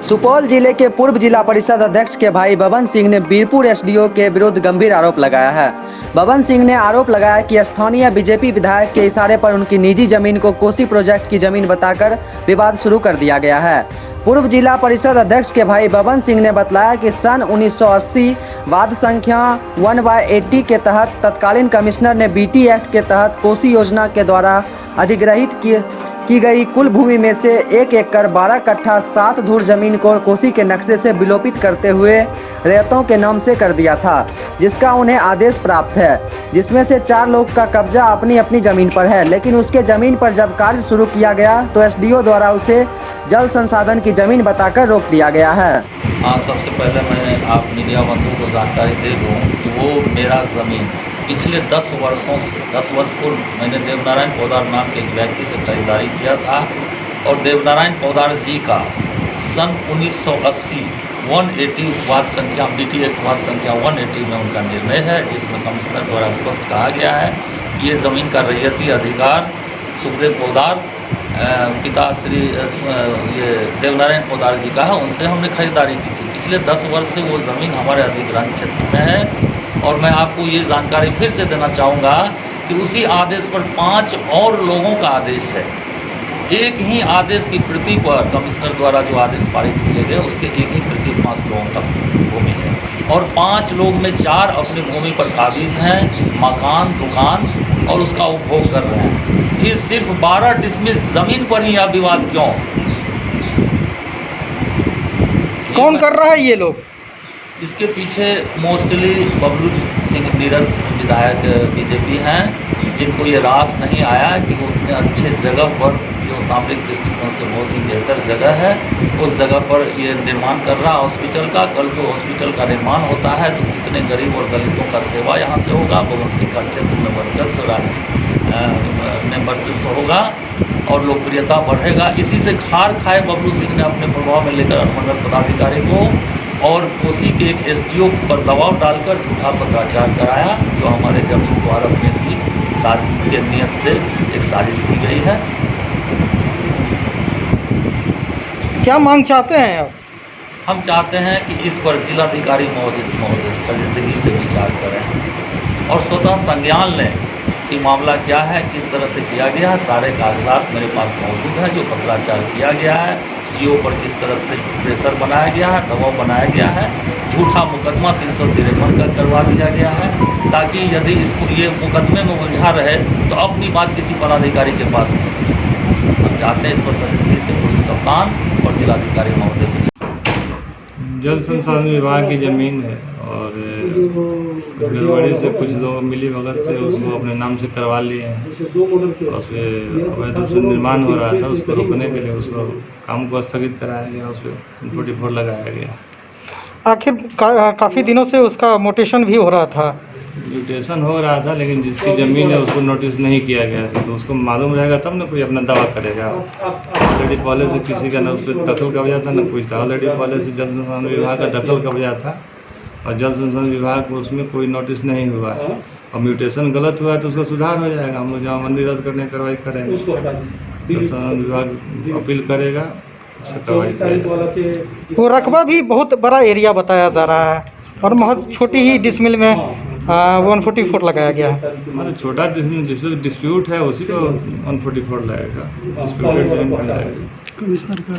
सुपौल जिले के पूर्व जिला परिषद अध्यक्ष के भाई बबन सिंह ने बीरपुर एसडीओ के विरुद्ध गंभीर आरोप लगाया है। बबन सिंह ने आरोप लगाया कि स्थानीय बीजेपी विधायक के इशारे पर उनकी निजी जमीन को कोसी प्रोजेक्ट की जमीन बताकर विवाद शुरू कर दिया गया है। पूर्व जिला परिषद अध्यक्ष के भाई बबन सिंह ने बताया कि सन 1980 वाद संख्या 1/80 के तहत तत्कालीन कमिश्नर ने बीटी एक्ट के तहत कोसी योजना के द्वारा अधिग्रहित की गई कुल भूमि में से 1 एकड़ 12 कट्ठा 7 धूर जमीन को कोसी के नक्शे से विलोपित करते हुए रैयतों के नाम से कर दिया था, जिसका उन्हें आदेश प्राप्त है, जिसमें से 4 लोग का कब्जा अपनी अपनी ज़मीन पर है। लेकिन उसके ज़मीन पर जब कार्य शुरू किया गया तो एसडीओ द्वारा उसे जल संसाधन की ज़मीन बताकर रोक दिया गया है। हाँ, सबसे पहले मैं आप मीडिया बंधु को जानकारी दे दूँ कि वो मेरा ज़मीन पिछले 10 वर्ष पूर्व मैंने देवनारायण पौदार नाम के एक व्यक्ति से खरीदारी किया था और देवनारायण पौदार जी का सन 1980 180 वाद संख्या बीटी एक्ट वाद संख्या 180 में उनका निर्णय है, जिसमें कमिश्नर द्वारा स्पष्ट कहा गया है कि ये ज़मीन का रैयती अधिकार सुखदेव पौदार पिता श्री ये देवनारायण पौदार जी का है, उनसे हमने खरीदारी की थी। पिछले 10 वर्ष से वो ज़मीन हमारे अधिग्रहण क्षेत्र में है और मैं आपको ये जानकारी फिर से देना चाहूँगा कि उसी आदेश पर 5 और लोगों का आदेश है। एक ही आदेश की प्रति पर कमिश्नर द्वारा जो आदेश पारित किए गए उसके एक ही प्रति 5 लोगों का भूमि है और 5 लोग में 4 अपनी भूमि पर काबिज हैं, मकान, दुकान और उसका उपभोग कर रहे हैं। फिर सिर्फ 12 डिसमिल ज़मीन पर ही यह विवाद क्यों? कौन कर रहा है ये लोग? इसके पीछे मोस्टली बबलू सिंह नीरज विधायक बीजेपी हैं, जिनको ये रास नहीं आया कि वो उतने अच्छे जगह पर जो सामरिक दृष्टिकोण से बहुत ही बेहतर जगह है उस जगह पर ये निर्माण कर रहा हॉस्पिटल का। कल को हॉस्पिटल का निर्माण होता है तो कितने गरीब और दलितों का सेवा यहाँ से होगा। बबन सिंह का क्षेत्र में वर्चस्व होगा और लोकप्रियता बढ़ेगा। इसी से खार खाए बबलू सिंह ने अपने प्रभाव में लेकर अनुमंडल पदाधिकारी को और कोसी के एक एसडीओ पर दबाव डालकर झूठा पत्राचार कराया, जो हमारे जमीन को हड़पने की के नियत से एक साजिश की गई है। क्या मांग चाहते हैं आप? हम चाहते हैं कि इस पर जिलाधिकारी महोदय संजीदगी से विचार करें और स्वतः संज्ञान लें कि मामला क्या है, किस तरह से किया गया है। सारे कागजात मेरे पास मौजूद हैं। जो पत्राचार किया गया है, सीओ पर किस तरह से प्रेशर बनाया गया है, दबाव बनाया गया है, झूठा मुकदमा 353 का करवा दिया गया है, ताकि यदि इसको ये मुकदमे में उलझा रहे तो अपनी बात किसी पदाधिकारी के पास नहीं हो सकती। हम चाहते हैं इस पर संजीदगी से पुलिस कप्तान और जिलाधिकारी महोदय। जल संसाधन विभाग की ज़मीन है और गड़बड़ी से कुछ लोग मिली भगत से उसको अपने नाम से करवा लिए हैं। उस पर अवैध रूप से निर्माण हो रहा था, उसको रोकने के लिए उसको काम को स्थगित कराया गया, उस पर 44 लगाया गया। आखिर काफ़ी दिनों से उसका मोटेशन भी हो रहा था। म्यूटेशन हो रहा था, लेकिन जिसकी ज़मीन है उसको नोटिस नहीं किया गया था, तो उसको मालूम रहेगा तब ना कोई अपना दावा करेगा। ऑलरेडी पहले से किसी का ना उस पर दखल कब्जा था, ना कुछ था। ऑलरेडी पहले से जल संसाधन विभाग का दखल कब्जा था और जल संसाधन विभाग को उसमें कोई नोटिस नहीं हुआ है और म्यूटेशन गलत हुआ है तो उसका सुधार हो जाएगा। हम लोग जहाँ मंदिर रद्द करने की कार्रवाई करेंगे, जल संसाधन विभाग अपील करेगा, उससे कार्रवाई करेगा। वो रकबा भी बहुत बड़ा एरिया बताया जा रहा है और बहुत छोटी ही डिसमिल में 144 लगाया गया है। मतलब छोटा जिस पर डिस्प्यूट है उसी को 144 लगेगा, डिस्प्यूटेड जमीन पर लगेगा। कमिश्नर का